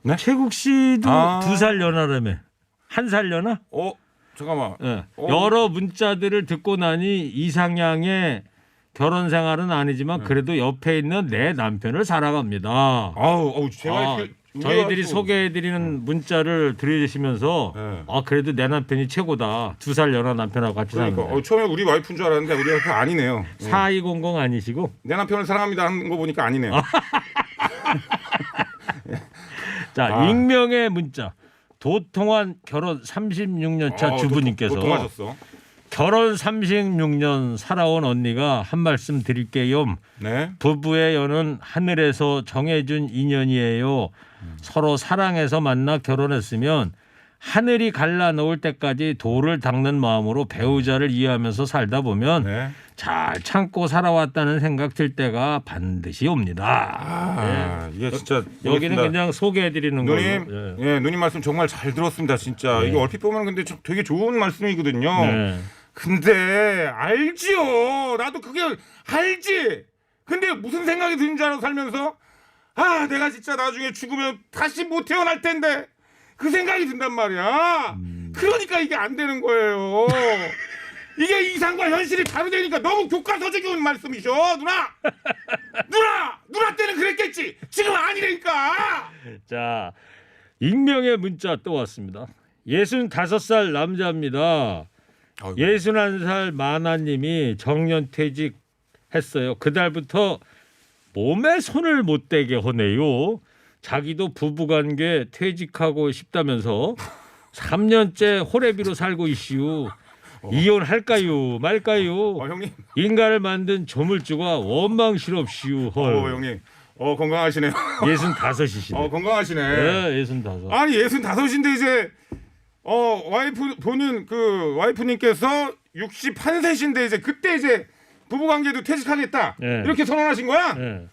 네? 최국 씨도 2살 연하라며. 1살 연하? 잠깐만. 예. 여러 문자들을 듣고 나니 이상향의 결혼 생활은 아니지만 그래도 옆에 있는 내 남편을 살아갑니다. 제가 저희들이 소개해드리는 문자를 들으시면서 네. 그래도 내 남편이 최고다. 2살 연하 남편하고 같이 그러니까 사는 거. 처음에 우리 와이프인 줄 알았는데 우리 와이프 아니네요. 4200 아니시고. 내 남편을 사랑합니다 하는 거 보니까 아니네요. 자, 익명의 문자. 도통한 결혼 36년 차 주부님께서 도통하셨어. 결혼 36년 살아온 언니가 한 말씀 드릴게요. 네. 부부의 연은 하늘에서 정해준 인연이에요. 서로 사랑해서 만나 결혼했으면 하늘이 갈라놓을 때까지 돌을 닦는 마음으로 배우자를 이해하면서 살다 보면 네. 잘 참고 살아왔다는 생각 들 때가 반드시 옵니다. 이게 진짜 여기는 모르겠습니다. 그냥 소개해드리는 누님, 거예요. 누님 말씀 정말 잘 들었습니다, 진짜. 네. 이게 얼핏 보면 근데 되게 좋은 말씀이거든요. 네. 근데 알지요. 나도 그게 알지. 근데 무슨 생각이 드는 줄 알고 살면서 내가 진짜 나중에 죽으면 다시 못 태어날 텐데 그 생각이 든단 말이야. 그러니까 이게 안 되는 거예요. 이게 이상과 현실이 다르다니까 너무 교과서적인 말씀이셔, 누나. 누나 때는 그랬겠지. 지금 아니라니까. 자, 익명의 문자 또 왔습니다. 65살 남자입니다. 61살 마나님이 정년퇴직했어요. 그달부터 몸에 손을 못 대게 하네요. 자기도 부부관계 퇴직하고 싶다면서 3년째 호래비로 살고 있시오. 이혼할까요 말까요? 형님. 인간을 만든 조물주가 원망스럽시오. 헐. 형님. 건강하시네요. 65이시네. 건강하시네. 네, 65. 아니 65인데 이제 본인 그 와이프님께서 61세신데 이제 그때 이제 부부관계도 퇴직하겠다 네. 이렇게 선언하신 거야? 네.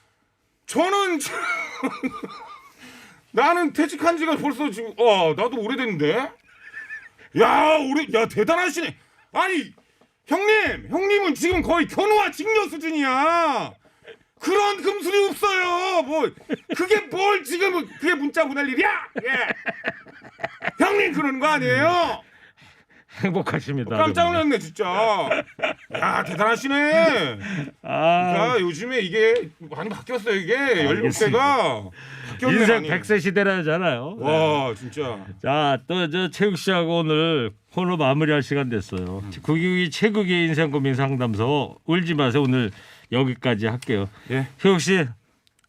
저는 나는 퇴직한 지가 벌써 지금 나도 오래됐는데. 야 대단하시네. 아니 형님은 지금 거의 견우와 직녀 수준이야. 그런 금술이 없어요. 그게 뭘 지금 그게 문자 보낼 일이야? 예. 형님 그러는 거 아니에요? 행복하십니다. 깜짝 놀랐네 진짜. 야 대단하시네. 그러니까 요즘에 이게 많이 바뀌었어요. 이게 연령대가 바뀌었네. 인생 많이. 100세 시대라잖아요. 와 진짜. 자, 또 저 최국 씨하고 오늘 코너 마무리할 시간 됐어요. 국유기 최국의 인생 고민 상담소 울지 마세요. 오늘 여기까지 할게요. 예. 최국 씨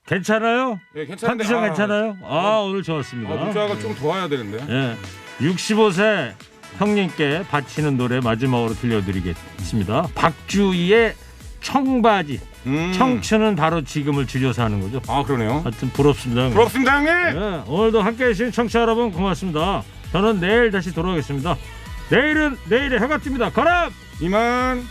괜찮아요? 예, 괜찮은데. 컨디션 괜찮아요? 오늘 좋았습니다. 문자가 좀 더 와야 되는데. 예, 65세 형님께 바치는 노래 마지막으로 들려드리겠습니다. 박주희의 청바지. 청춘은 바로 지금을 줄여서 하는 거죠. 그러네요. 하여튼 부럽습니다. 형님. 부럽습니다, 형님. 예, 오늘도 함께해 주신 청취자 여러분 고맙습니다. 저는 내일 다시 돌아오겠습니다. 내일은 내일의 해가 뜹니다. 가라! 이만.